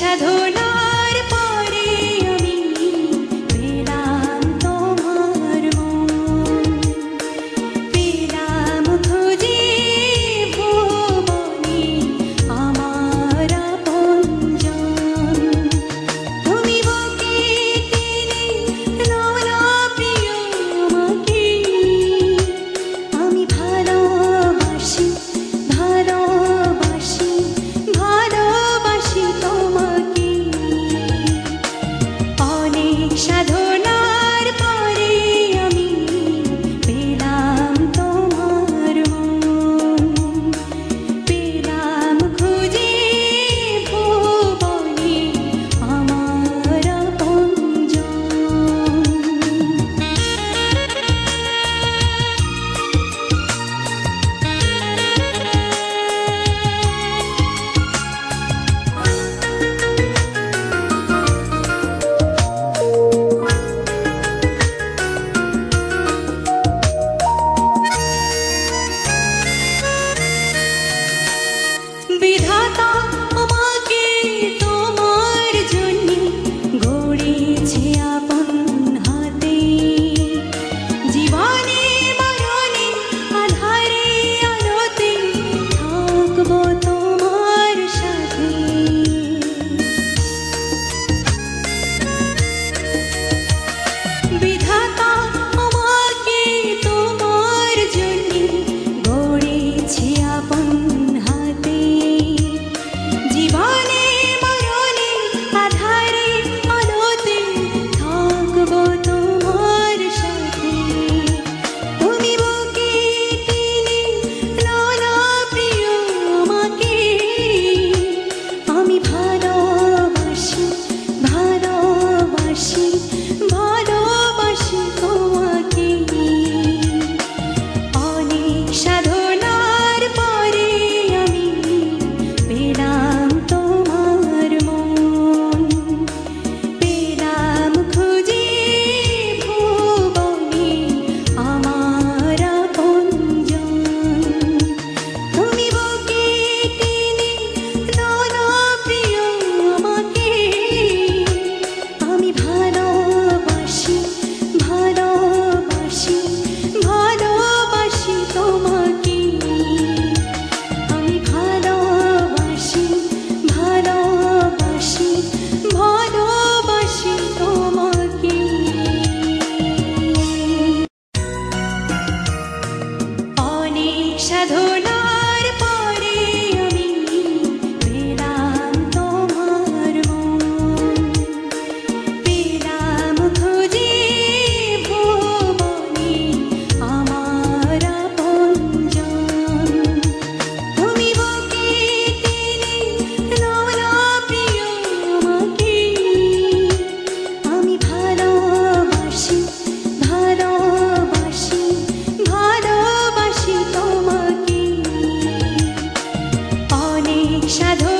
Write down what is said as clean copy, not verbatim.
সাধনার পরে আমি পেলাম তোমার মন, পেলাম খুঁজে ভুবনে আমার আপনজন। তুমি বুকে টেনে নাও প্রিয় আমাকে, আমি ভালোবাসি ভালোবাসি ভালোবাসি তোমাকে। অনেক সাধনার পরে আমি পেলাম তোমার মন, পেলাম খুঁজে ভুবনে আমার আপনজন। বিধাতা আমাকে তোমার জন্যে গড়েছে আপন হাতে, জীবনে মরণে আধারে আলোতে থাকবো তোমার সাথে। বিধাতা আমাকে তোমার জন্যে গড়েছে আপন হাতে, জীবনে মরণে আধারে আলোতে থাকবো তোমার সাথে। তুমি বুকে টেনে নাও প্রিয় আমাকে, আমি ভালোবাসি ভালোবাসি ভালোবাসি তোমাকে। অনেক সাধনার পরে আমি পেলাম তোমার মন, পেলাম খুঁজে ভুবনে আমার আপনজন। তুমি বুকে টেনে নাও প্রিয় আমাকে, আমি ভালোবাসি ভালোবাসি ভালোবাসি তোমাকে। আমি ভালোবাসি ভালোবাসি ভালোবাসি তোমাকে। অনেক সাধনার পরে আমি পেলাম তোমার মন, পেলাম খুঁজে ভুবনে আমার আপনজন। তুমি বুকে টেনে নাও প্রিয় আমাকে, আমি ভালোবাসি ভালোবাসি ভালোবাসি তোমাকে। অনেক সাধনার